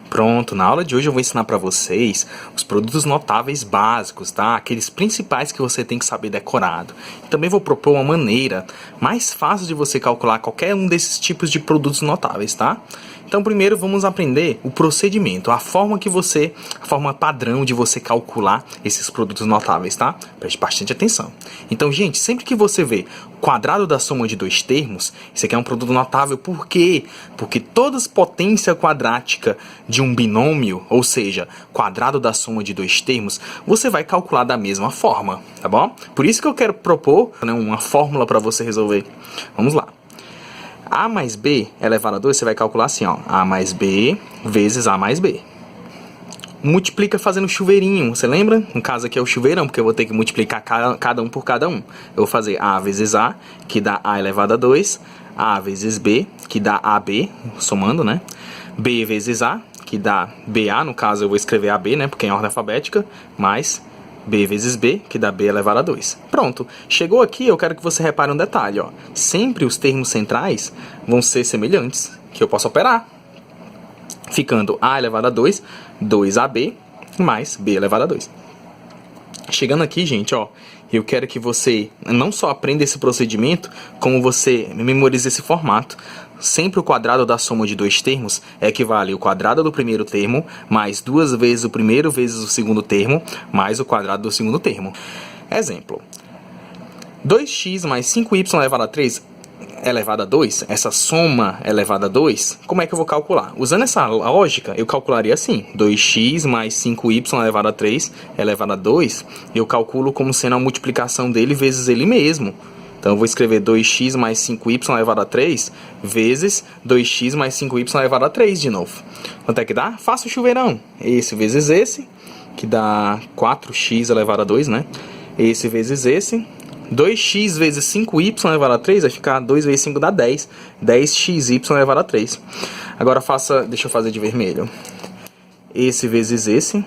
Pronto, na aula de hoje eu vou ensinar para vocês os produtos notáveis básicos, tá? Aqueles principais que você tem que saber decorado. Também vou propor uma maneira mais fácil de você calcular qualquer um desses tipos de produtos notáveis, tá? Então primeiro vamos aprender o procedimento, a forma padrão de você calcular esses produtos notáveis, tá? Preste bastante atenção. Então, gente, sempre que você vê quadrado da soma de dois termos, isso aqui é um produto notável, por quê? Porque toda potência quadrática de um binômio, ou seja, quadrado da soma de dois termos, você vai calcular da mesma forma, tá bom? Por isso que eu quero propor, né, uma fórmula para você resolver. Vamos lá. A mais B elevado a 2, você vai calcular assim, ó. A mais B vezes A mais B. Multiplica fazendo chuveirinho, você lembra? No caso aqui é o chuveirão, porque eu vou ter que multiplicar cada um por cada um. Eu vou fazer A vezes A, que dá A elevado a 2. A vezes B, que dá AB, somando, né? B vezes A, que dá BA, no caso eu vou escrever AB, né? Porque é em ordem alfabética, mais B vezes B, que dá B elevado a 2. Pronto. Chegou aqui, eu quero que você repare um detalhe, ó. Sempre os termos centrais vão ser semelhantes, que eu posso operar. Ficando A elevado a 2, 2AB, mais B elevado a 2. Chegando aqui, gente, ó, eu quero que você não só aprenda esse procedimento, como você memorize esse formato. Sempre o quadrado da soma de dois termos equivale ao quadrado do primeiro termo, mais duas vezes o primeiro vezes o segundo termo, mais o quadrado do segundo termo. Exemplo. 2x mais 5y elevado a 3 elevado a 2, essa soma elevada a 2, como é que eu vou calcular? Usando essa lógica, eu calcularia assim, 2x mais 5y elevado a 3 elevado a 2, eu calculo como sendo a multiplicação dele vezes ele mesmo. Então, eu vou escrever 2x mais 5y elevado a 3 vezes 2x mais 5y elevado a 3 de novo. Quanto é que dá? Faça o chuveirão. Esse vezes esse, que dá 4x elevado a 2, né? Esse vezes esse. 2x vezes 5y elevado a 3 vai ficar 2 vezes 5 dá 10. 10xy elevado a 3. Agora faça, deixa eu fazer de vermelho. Esse vezes esse.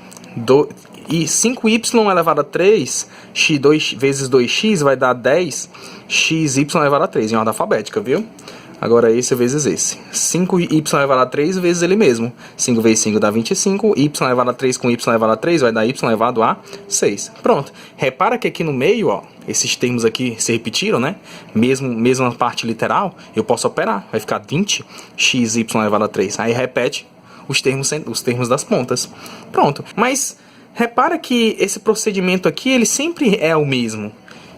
E 5y elevado a 3, x2 vezes 2x vai dar 10xy elevado a 3, em ordem alfabética, viu? Agora esse vezes esse. 5y elevado a 3 vezes ele mesmo. 5 vezes 5 dá 25, y elevado a 3 com y elevado a 3 vai dar y elevado a 6. Pronto. Repara que aqui no meio, ó, esses termos aqui se repetiram, né? Mesma parte literal, eu posso operar. Vai ficar 20xy elevado a 3. Aí repete os termos das pontas. Pronto. Mas repara que esse procedimento aqui, ele sempre é o mesmo.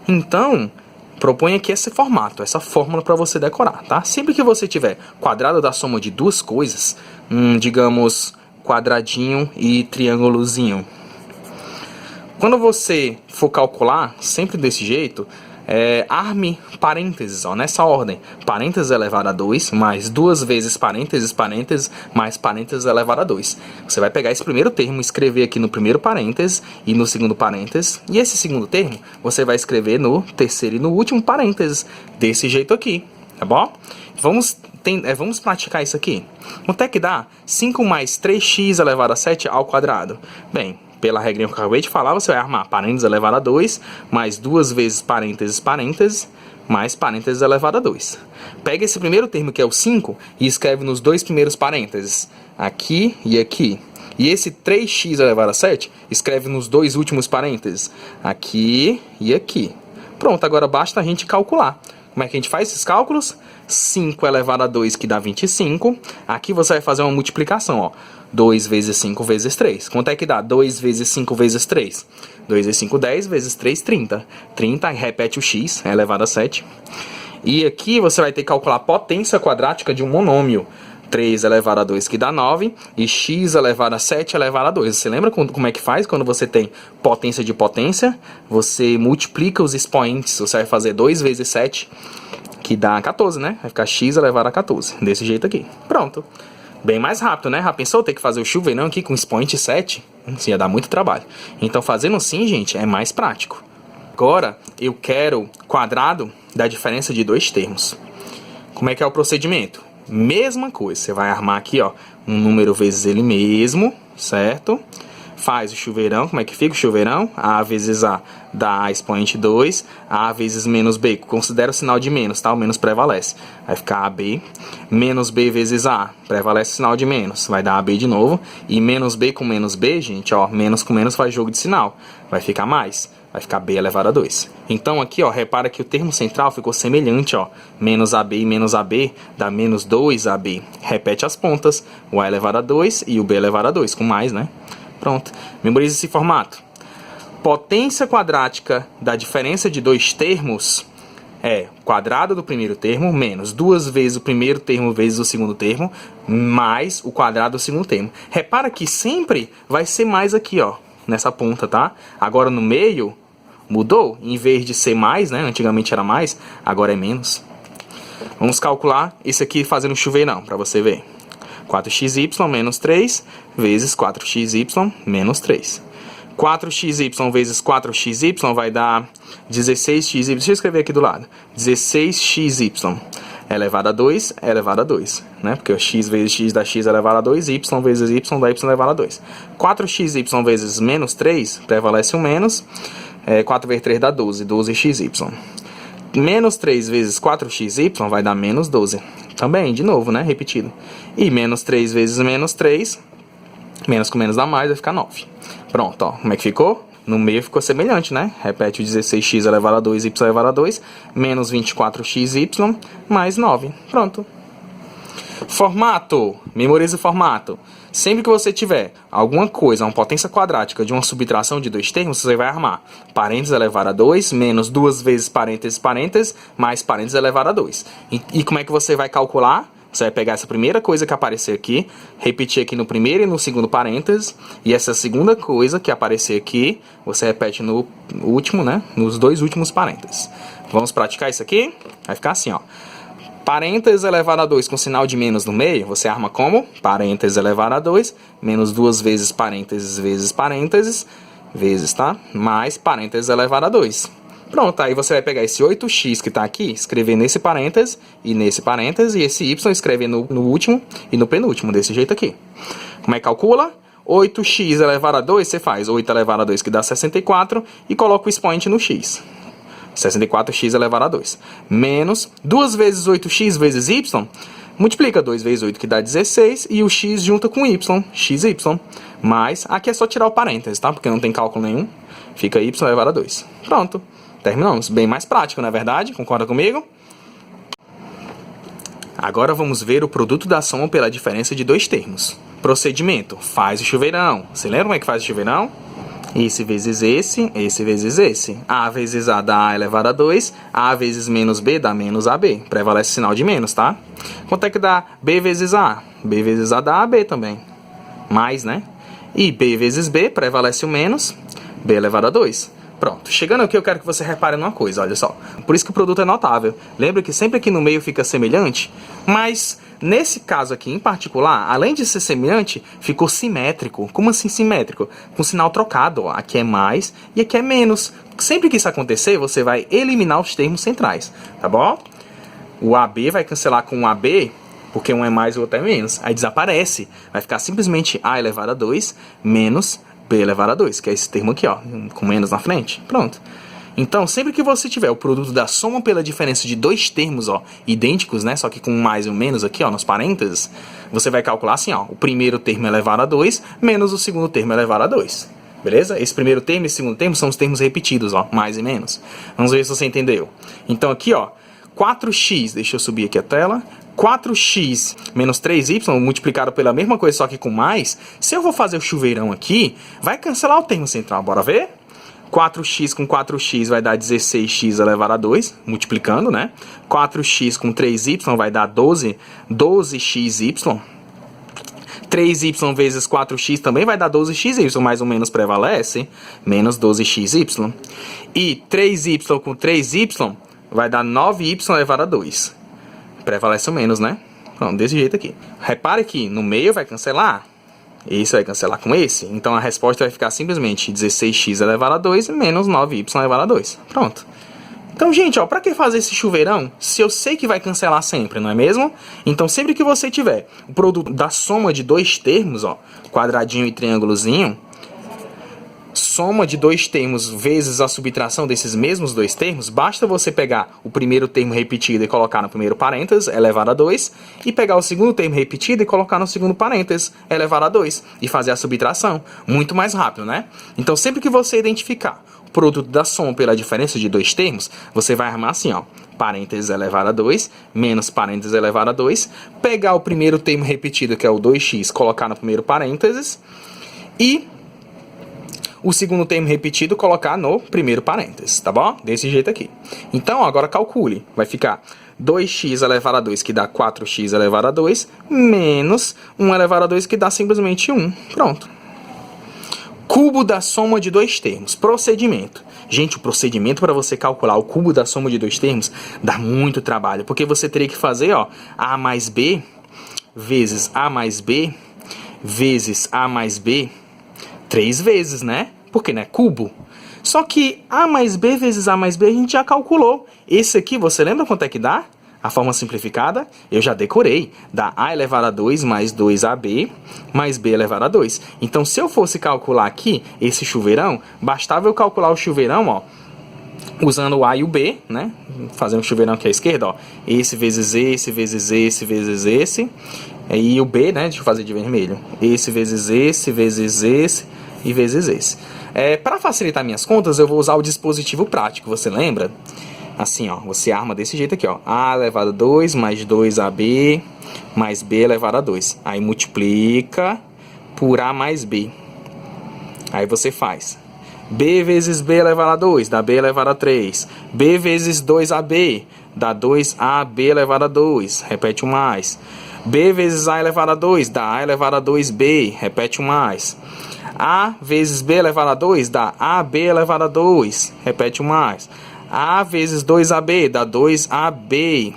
Então, proponho aqui esse formato, essa fórmula para você decorar, tá? Sempre que você tiver quadrado da soma de duas coisas, digamos, quadradinho e triângulozinho. Quando você for calcular, sempre desse jeito, arme parênteses, ó, nessa ordem. Parênteses elevado a 2, mais duas vezes parênteses, mais parênteses elevado a 2. Você vai pegar esse primeiro termo, escrever aqui no primeiro parênteses e no segundo parênteses. E esse segundo termo, você vai escrever no terceiro e no último parênteses, desse jeito aqui, tá bom? Vamos praticar isso aqui. Quanto é que dá? 5 mais 3x elevado a 7 ao quadrado. Bem, pela regrinha que eu acabei de falar, você vai armar parênteses elevado a 2, mais duas vezes parênteses, mais parênteses elevado a 2. Pega esse primeiro termo, que é o 5, e escreve nos dois primeiros parênteses, aqui e aqui. E esse 3x elevado a 7, escreve nos dois últimos parênteses, aqui e aqui. Pronto, agora basta a gente calcular. Como é que a gente faz esses cálculos? 5 elevado a 2, que dá 25. Aqui você vai fazer uma multiplicação, ó. 2 vezes 5 vezes 3. Quanto é que dá? 2 vezes 5 vezes 3. 2 vezes 5, 10, vezes 3, 30. 30, repete o x, elevado a 7. E aqui você vai ter que calcular a potência quadrática de um monômio. 3 elevado a 2, que dá 9, e x elevado a 7 elevado a 2. Você lembra como é que faz quando você tem potência de potência? Você multiplica os expoentes, você vai fazer 2 vezes 7, que dá 14, né? Vai ficar x elevado a 14, desse jeito aqui. Pronto. Bem mais rápido, né? Já pensou ter que fazer o chuveirão aqui com expoente 7? Isso ia dar muito trabalho. Então, fazendo assim, gente, é mais prático. Agora, eu quero quadrado da diferença de dois termos. Como é que é o procedimento? Mesma coisa, você vai armar aqui, ó, um número vezes ele mesmo, certo? faz o chuveirão. Como é que fica o chuveirão? A vezes A dá A expoente 2, A vezes menos B, considera o sinal de menos, tá? O menos prevalece. Vai ficar AB, menos B vezes A, prevalece o sinal de menos, vai dar AB de novo. E menos B com menos B, gente, ó, menos com menos faz jogo de sinal, vai ficar mais. Vai ficar B elevado a 2. Então aqui, ó, repara que o termo central ficou semelhante, ó. Menos AB e menos AB dá menos 2AB. Repete as pontas, o A elevado a 2 e o B elevado a 2, com mais, né? Pronto. Memorize esse formato. Potência quadrática da diferença de dois termos é quadrado do primeiro termo menos 2 vezes o primeiro termo vezes o segundo termo mais o quadrado do segundo termo. Repara que sempre vai ser mais aqui, ó, nessa ponta, tá? Agora no meio mudou, em vez de ser mais, né? Antigamente era mais, agora é menos. Vamos calcular isso aqui fazendo um chuveirão, para você ver. 4xy menos 3 vezes 4xy menos 3. 4xy vezes 4xy vai dar 16xy. Deixa eu escrever aqui do lado. 16xy elevado a 2 é elevado a 2, né? Porque o x vezes x dá x elevado a 2, y vezes y dá y elevado a 2. 4xy vezes menos 3 prevalece o menos. 4 vezes 3 dá 12, 12xy. Menos 3 vezes 4xy vai dar menos 12. Também, de novo, né? Repetido. E menos 3 vezes menos 3, menos com menos dá mais, vai ficar 9. Pronto, ó. Como é que ficou? No meio ficou semelhante, né? Repete o 16x elevado a 2, y elevado a 2, menos 24xy, mais 9. Pronto. Formato. Memorize o formato. Sempre que você tiver alguma coisa, uma potência quadrática de uma subtração de dois termos, você vai armar parênteses elevado a 2, menos 2 vezes parênteses, parênteses, mais parênteses elevado a 2. E como é que você vai calcular? Você vai pegar essa primeira coisa que aparecer aqui, repetir aqui no primeiro e no segundo parênteses, e essa segunda coisa que aparecer aqui, você repete no último, né? Nos dois últimos parênteses. Vamos praticar isso aqui? Vai ficar assim, ó. Parênteses elevado a 2 com sinal de menos no meio, você arma como? Parênteses elevado a 2, menos 2 vezes parênteses vezes parênteses, vezes, tá? Mais parênteses elevado a 2. Pronto, aí você vai pegar esse 8x que está aqui, escrever nesse parênteses e nesse parênteses, e esse y escrever no último e no penúltimo, desse jeito aqui. Como é que calcula? 8x elevado a 2, você faz 8 elevado a 2 que dá 64 e coloca o expoente no x. 64x elevado a 2. Menos 2 vezes 8x vezes y, multiplica 2 vezes 8 que dá 16 e o x junta com y, xy. Mas aqui é só tirar o parênteses, tá? Porque não tem cálculo nenhum. Fica y elevado a 2. Pronto. Terminamos. Bem mais prático, não é verdade? Concorda comigo? Agora vamos ver o produto da soma pela diferença de dois termos. Procedimento. Faz o chuveirão. Você lembra como é que faz o chuveirão? Esse vezes esse vezes esse. A vezes A dá A elevado a 2, A vezes menos B dá menos AB. Prevalece o sinal de menos, tá? Quanto é que dá B vezes A? B vezes A dá AB também. Mais, né? E B vezes B prevalece o menos, B elevado a 2. Pronto. Chegando aqui eu quero que você repare numa coisa, olha só. Por isso que o produto é notável. Lembra que sempre aqui no meio fica semelhante, mas nesse caso aqui em particular, além de ser semelhante, ficou simétrico. Como assim simétrico? Com sinal trocado, ó. Aqui é mais e aqui é menos. Sempre que isso acontecer, você vai eliminar os termos centrais, tá bom? O AB vai cancelar com o AB, porque um é mais e o outro é menos. Aí desaparece. Vai ficar simplesmente A elevado a 2 menos B elevado a 2, que é esse termo aqui, ó, com menos na frente. Pronto. Então, sempre que você tiver o produto da soma pela diferença de dois termos, ó, idênticos, né, só que com um mais e um menos aqui, ó, nos parênteses, você vai calcular assim, ó, o primeiro termo elevado a 2 menos o segundo termo elevado a 2. Beleza? Esse primeiro termo e esse segundo termo são os termos repetidos, ó, mais e menos. Vamos ver se você entendeu. Então, aqui, ó, 4x, deixa eu subir aqui a tela, 4x menos 3y multiplicado pela mesma coisa, só que com mais. Se eu vou fazer o chuveirão aqui, vai cancelar o termo central, bora ver? 4x com 4x vai dar 16x elevado a 2, multiplicando, né? 4x com 3y vai dar 12xy. 3y vezes 4x também vai dar 12xy, mais ou menos prevalece, menos 12xy. E 3y com 3y vai dar 9y elevado a 2. Prevalece o menos, né? Pronto, desse jeito aqui. Repare que no meio vai cancelar. Esse vai cancelar com esse. Então a resposta vai ficar simplesmente 16x elevado a 2 menos 9y elevado a 2. Pronto. Então, gente, ó, pra que fazer esse chuveirão se eu sei que vai cancelar sempre, não é mesmo? Então, sempre que você tiver o produto da soma de dois termos, ó, quadradinho e triângulozinho, soma de dois termos vezes a subtração desses mesmos dois termos, basta você pegar o primeiro termo repetido e colocar no primeiro parênteses, elevado a 2, e pegar o segundo termo repetido e colocar no segundo parênteses, elevado a 2, e fazer a subtração. Muito mais rápido, né? Então, sempre que você identificar o produto da soma pela diferença de dois termos, você vai armar assim, ó, parênteses elevado a 2, menos parênteses elevado a 2, pegar o primeiro termo repetido, que é o 2x, colocar no primeiro parênteses, e o segundo termo repetido colocar no primeiro parênteses, tá bom? Desse jeito aqui. Então, agora calcule. Vai ficar 2x elevado a 2, que dá 4x elevado a 2, menos 1 elevado a 2, que dá simplesmente 1. Pronto. Cubo da soma de dois termos. Procedimento. Gente, o procedimento para você calcular o cubo da soma de dois termos dá muito trabalho, porque você teria que fazer, ó, a mais b vezes a mais b vezes a mais b 3 vezes, né? Porque, né? Cubo. Só que a mais b vezes a mais b a gente já calculou. Esse aqui, você lembra quanto é que dá? A forma simplificada? Eu já decorei. Dá a elevado a 2 mais 2ab mais b elevado a 2. Então, se eu fosse calcular aqui esse chuveirão, bastava eu calcular o chuveirão, ó, usando o a e o b, né? Fazendo o chuveirão aqui à esquerda, ó. Esse vezes esse, vezes esse, vezes esse. E o b, né? Deixa eu fazer de vermelho. Esse vezes esse, vezes esse e vezes esse. Para facilitar minhas contas, eu vou usar o dispositivo prático, você lembra? Assim, ó, você arma desse jeito aqui, ó. A elevado a 2 mais 2ab mais b elevado a 2. Aí multiplica por a mais b. Aí você faz b vezes b elevado a 2, dá b elevado a 3. B vezes 2ab, dá 2ab elevado a 2. Repete o mais. B vezes a elevado a 2, dá a elevado a 2b. Repete o mais. A vezes b elevado a 2 dá ab elevado a 2. Repete o mais. A vezes 2ab dá 2ab.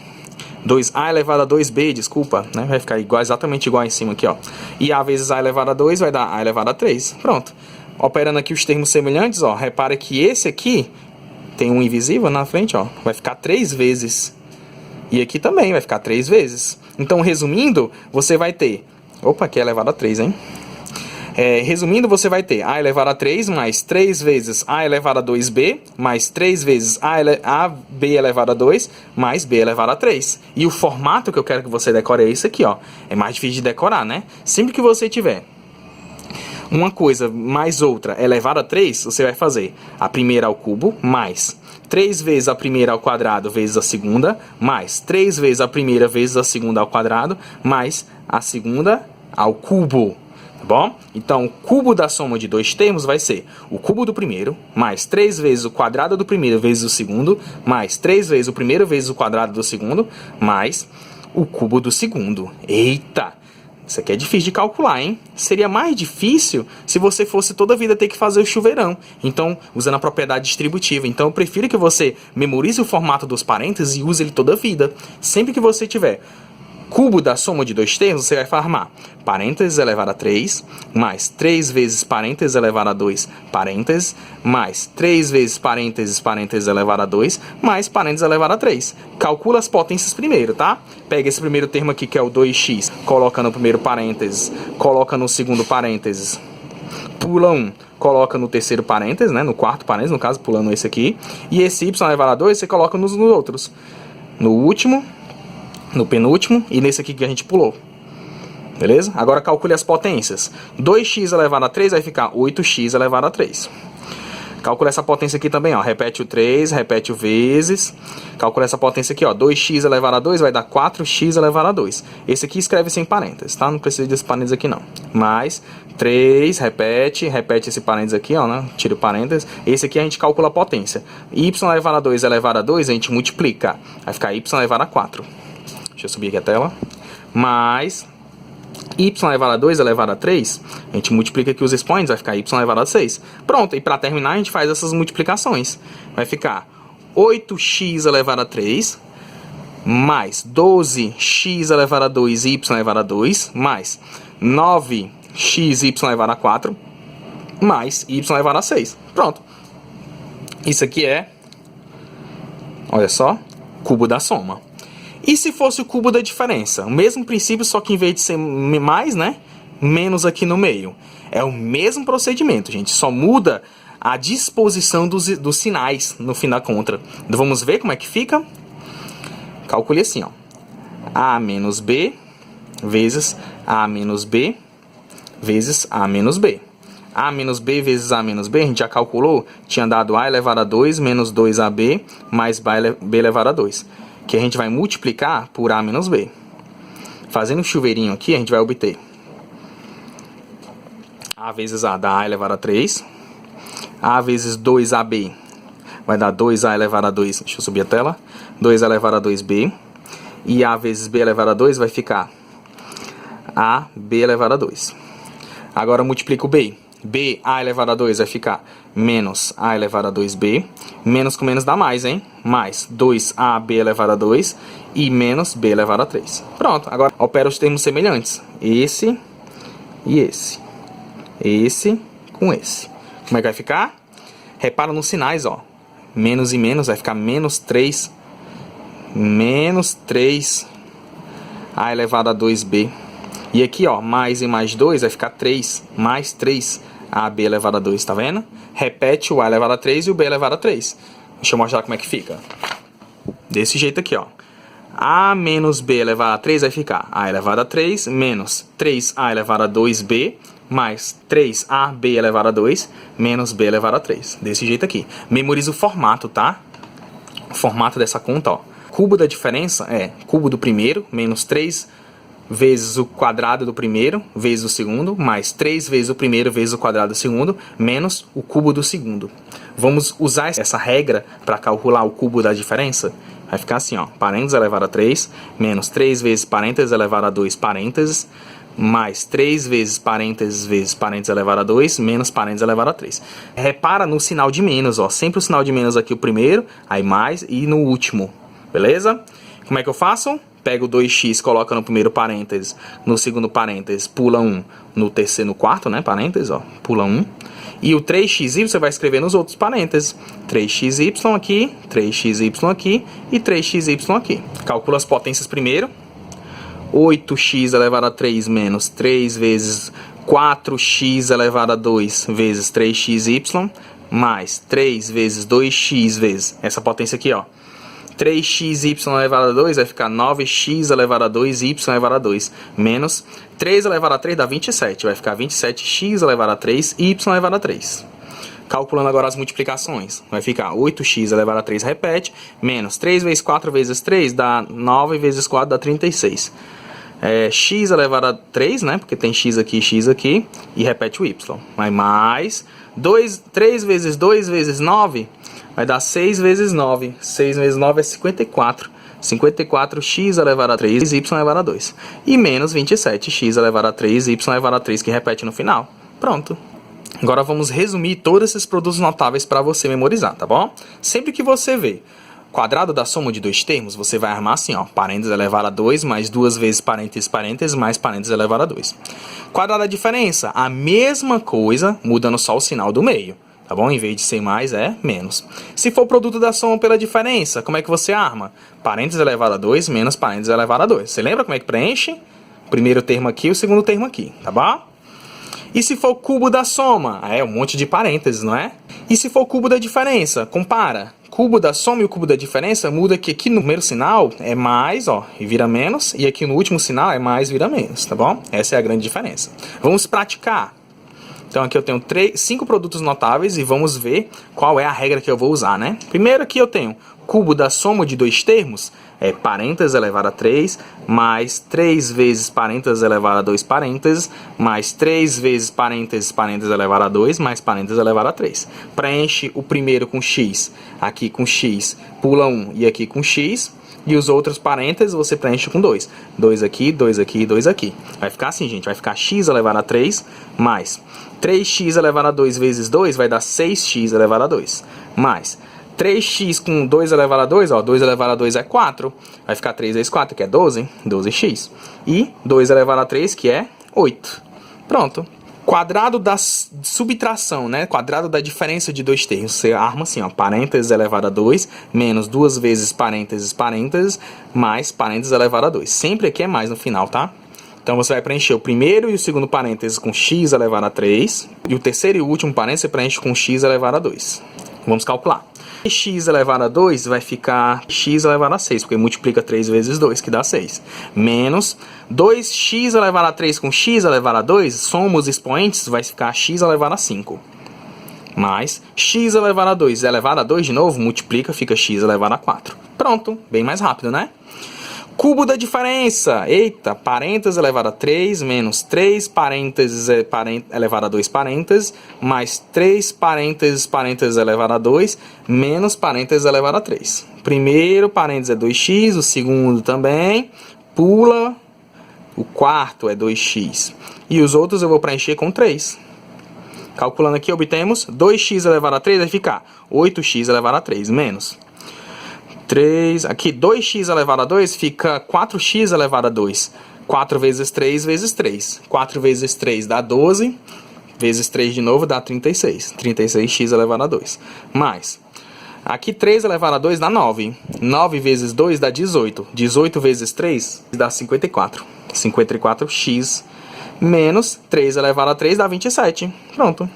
2a elevado a 2b, desculpa, né? Vai ficar igual, exatamente igual em cima aqui, ó. E a vezes a elevado a 2 vai dar a elevado a 3. Pronto. Operando aqui os termos semelhantes, ó. Repara que esse aqui tem um invisível na frente, ó. Vai ficar 3 vezes. E aqui também vai ficar 3 vezes. Então, resumindo, você vai ter... Opa, aqui é elevado a 3, hein? Resumindo, você vai ter a elevado a 3 mais 3 vezes a elevado a 2b, mais 3 vezes ab elevado a 2, mais b elevado a 3. E o formato que eu quero que você decore é esse aqui, ó. É mais difícil de decorar, né? Sempre que você tiver uma coisa mais outra elevado a 3, você vai fazer a primeira ao cubo, mais 3 vezes a primeira ao quadrado vezes a segunda, mais 3 vezes a primeira vezes a segunda ao quadrado, mais a segunda ao cubo. Tá bom? Então, o cubo da soma de dois termos vai ser o cubo do primeiro, mais 3 vezes o quadrado do primeiro vezes o segundo, mais 3 vezes o primeiro vezes o quadrado do segundo, mais o cubo do segundo. Eita! Isso aqui é difícil de calcular, hein? Seria mais difícil se você fosse toda a vida ter que fazer o chuveirão. Então, usando a propriedade distributiva. Então, eu prefiro que você memorize o formato dos parênteses e use ele toda a vida. Sempre que você tiver cubo da soma de dois termos, você vai formar parênteses elevado a 3, mais 3 vezes parênteses elevado a 2, parênteses, mais 3 vezes parênteses, parênteses elevado a 2, mais parênteses elevado a 3. Calcula as potências primeiro, tá? Pega esse primeiro termo aqui, que é o 2x, coloca no primeiro parênteses, coloca no segundo parênteses, pula 1, coloca no terceiro parênteses, né? No quarto parênteses, no caso, pulando esse aqui. E esse y elevado a 2, você coloca nos outros. No último, no penúltimo e nesse aqui que a gente pulou. Beleza? Agora calcule as potências. 2x elevado a 3 vai ficar 8x elevado a 3. Calcula essa potência aqui também, ó. Repete o 3, repete o vezes. Calcula essa potência aqui, ó. 2x elevado a 2 vai dar 4x elevado a 2. Esse aqui escreve sem parênteses, tá? Não precisa desse parênteses aqui, não. Mais 3, repete esse parênteses aqui, ó, né? Tira o parênteses. Esse aqui a gente calcula a potência. Y elevado a 2 elevado a 2 a gente multiplica. Vai ficar y elevado a 4. Deixa eu subir aqui a tela. Mais y elevado a 2 elevado a 3, a gente multiplica aqui os expoentes, vai ficar y elevado a 6. Pronto, e para terminar a gente faz essas multiplicações. Vai ficar 8x elevado a 3, mais 12x elevado a 2 y elevado a 2, mais 9xy elevado a 4, mais y elevado a 6. Pronto. Isso aqui é, olha só, cubo da soma. E se fosse o cubo da diferença? O mesmo princípio, só que em vez de ser mais, né? Menos aqui no meio. É o mesmo procedimento, gente. Só muda a disposição dos sinais no fim da conta. Então, vamos ver como é que fica? Calcule assim, ó. A menos B vezes A menos B vezes A menos B. A menos B vezes A menos B, a gente já calculou, tinha dado A elevado a 2 menos 2AB mais B elevado a 2. Que a gente vai multiplicar por A menos B. Fazendo um chuveirinho aqui, a gente vai obter A vezes A dá A elevado a 3. A vezes 2AB vai dar 2A elevado a 2. Deixa eu subir a tela. 2A elevado a 2B. E A vezes B elevado a 2 vai ficar AB elevado a 2. Agora multiplica o B. B, A elevado a 2 vai ficar menos A elevado a 2B. Menos com menos dá mais, hein? Mais 2AB elevado a 2 e menos B elevado a 3. Pronto, agora opera os termos semelhantes. Esse e esse. Esse com esse. Como é que vai ficar? Repara nos sinais, ó. Menos e menos vai ficar menos 3. Menos 3 A elevado a 2B. E aqui, ó, mais e mais 2 vai ficar 3. Mais 3 AB elevado a 2, tá vendo? Repete o A elevado a 3 e o B elevado a 3. Deixa eu mostrar como é que fica. Desse jeito aqui, ó. A menos B elevado a 3 vai ficar A elevado a 3 menos 3A elevado a 2B mais 3AB elevado a 2 menos B elevado a 3. Desse jeito aqui. Memoriza o formato, tá? O formato dessa conta, ó. Cubo da diferença é cubo do primeiro menos 3 vezes o quadrado do primeiro vezes o segundo, mais 3 vezes o primeiro vezes o quadrado do segundo, menos o cubo do segundo. Vamos usar essa regra para calcular o cubo da diferença? Vai ficar assim, ó, parênteses elevado a 3, menos 3 vezes parênteses elevado a 2 parênteses, mais 3 vezes parênteses elevado a 2, menos parênteses elevado a 3. Repara no sinal de menos, ó, sempre o sinal de menos aqui o primeiro, aí mais e no último, beleza? Como é que eu faço? Pega o 2x, coloca no primeiro parênteses, no segundo parênteses, pula 1, no terceiro, no quarto, né, parênteses, ó, pula 1. E o 3xy você vai escrever nos outros parênteses. 3xy aqui, 3xy aqui e 3xy aqui. Calcula as potências primeiro. 8x elevado a 3 menos 3 vezes 4x elevado a 2 vezes 3xy mais 3 vezes 2x vezes essa potência aqui, ó. 3xy elevado a 2 vai ficar 9x elevado a 2, y elevado a 2, menos 3 elevado a 3 dá 27, vai ficar 27x elevado a 3, y elevado a 3. Calculando agora as multiplicações, vai ficar 8x elevado a 3, repete, menos 3 vezes 4 vezes 3 dá 9 vezes 4 dá 36. X elevado a 3, né, porque tem x aqui, e repete o y. Vai mais 3 vezes 2 vezes 9... vai dar 6 vezes 9. 6 vezes 9 é 54. 54x elevado a 3, y elevado a 2. E menos 27x elevado a 3, y elevado a 3, que repete no final. Pronto. Agora vamos resumir todos esses produtos notáveis para você memorizar, tá bom? Sempre que você vê quadrado da soma de dois termos, você vai armar assim, ó. Parênteses elevado a 2, mais 2 vezes parênteses, mais parênteses elevado a 2. Quadrado da diferença, a mesma coisa, mudando só o sinal do meio. Tá bom? Em vez de ser mais, é menos. Se for produto da soma pela diferença, como é que você arma? Parênteses elevado a 2 menos parênteses elevado a 2. Você lembra como é que preenche? O primeiro termo aqui e o segundo termo aqui, tá bom? E se for cubo da soma? Um monte de parênteses, não é? E se for cubo da diferença? Compara. Cubo da soma e o cubo da diferença muda que aqui no primeiro sinal é mais, ó, e vira menos. E aqui no último sinal é mais, vira menos, tá bom? Essa é a grande diferença. Vamos praticar. Então aqui eu tenho 5 produtos notáveis e vamos ver qual é a regra que eu vou usar, né? Primeiro aqui eu tenho cubo da soma de dois termos, parênteses elevado a 3, mais 3 vezes parênteses elevado a 2 parênteses, mais 3 vezes parênteses elevado a 2, mais parênteses elevado a 3. Preenche o primeiro com x, aqui com x, pula 1 e aqui com x. E os outros parênteses você preenche com 2. 2 aqui, 2 aqui e 2 aqui. Vai ficar assim, gente. Vai ficar x elevado a 3 mais 3x elevado a 2 vezes 2 vai dar 6x elevado a 2. Mais 3x com 2 elevado a 2, ó. 2 elevado a 2 é 4. Vai ficar 3 vezes 4, que é 12. 12x. E 2 elevado a 3, que é 8. Pronto. Quadrado da subtração, né? Quadrado da diferença de dois termos. Você arma assim, ó. Parênteses elevado a 2, menos 2 vezes parênteses, mais parênteses elevado a 2. Sempre aqui é mais no final, tá? Então você vai preencher o primeiro e o segundo parênteses com x elevado a 3. E o terceiro e o último parênteses você preenche com x elevado a 2. Vamos calcular. X elevado a 2 vai ficar x elevado a 6, porque multiplica 3 vezes 2, que dá 6. Menos 2x elevado a 3 com x elevado a 2, soma os expoentes, vai ficar x elevado a 5. Mais x elevado a 2 elevado a 2 de novo, multiplica, fica x elevado a 4. Pronto, bem mais rápido, né? Cubo da diferença. Eita, parênteses elevado a 3, menos 3 parênteses elevado a 2 parênteses, mais 3 parênteses elevado a 2, menos parênteses elevado a 3. Primeiro parênteses é 2x, o segundo também, pula, o quarto é 2x. E os outros eu vou preencher com 3. Calculando aqui, obtemos 2x elevado a 3, vai ficar 8x elevado a 3, menos 3, aqui 2x elevado a 2 fica 4x elevado a 2. 4 vezes 3 vezes 3. 4 vezes 3 dá 12, vezes 3 de novo dá 36. 36x elevado a 2. Mais, aqui 3 elevado a 2 dá 9. 9 vezes 2 dá 18. 18 vezes 3 dá 54. 54x menos 3 elevado a 3 dá 27. Pronto.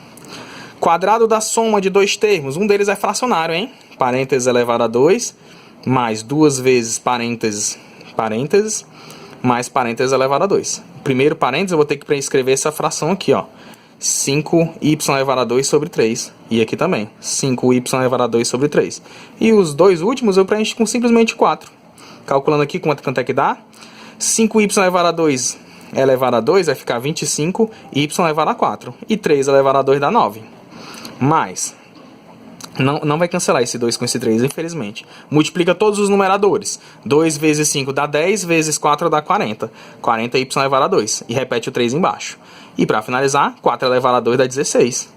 Quadrado da soma de dois termos. Um deles é fracionário, hein? Parênteses elevado a 2, mais 2 vezes parênteses, mais parênteses elevado a 2. Primeiro parênteses eu vou ter que escrever essa fração aqui, ó. 5y elevado a 2 sobre 3. E aqui também, 5y elevado a 2 sobre 3. E os dois últimos eu preencho com simplesmente 4. Calculando aqui quanto é que dá. 5y elevado a 2 elevado a 2 vai ficar 25, y elevado a 4. E 3 elevado a 2 dá 9. Mais, não vai cancelar esse 2 com esse 3, infelizmente. Multiplica todos os numeradores. 2 vezes 5 dá 10, vezes 4 dá 40. 40y elevado a 2. E repete o 3 embaixo. E para finalizar, 4 elevado a 2 dá 16.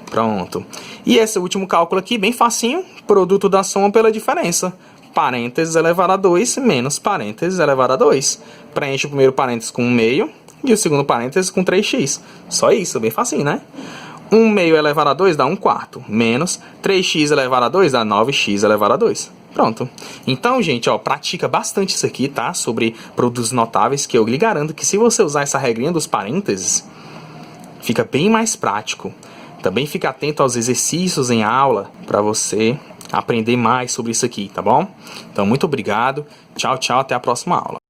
Pronto. E esse último cálculo aqui, bem facinho. Produto da soma pela diferença. Parênteses elevado a 2 menos parênteses elevado a 2. Preenche o primeiro parênteses com 1 meio e o segundo parênteses com 3x. Só isso, bem facinho, né? 1 meio elevado a 2 dá 1 quarto, menos 3x elevado a 2 dá 9x elevado a 2. Pronto. Então, gente, ó, pratica bastante isso aqui, tá? Sobre produtos notáveis, que eu lhe garanto que se você usar essa regrinha dos parênteses, fica bem mais prático. Também fica atento aos exercícios em aula para você aprender mais sobre isso aqui, tá bom? Então, muito obrigado. Tchau, tchau. Até a próxima aula.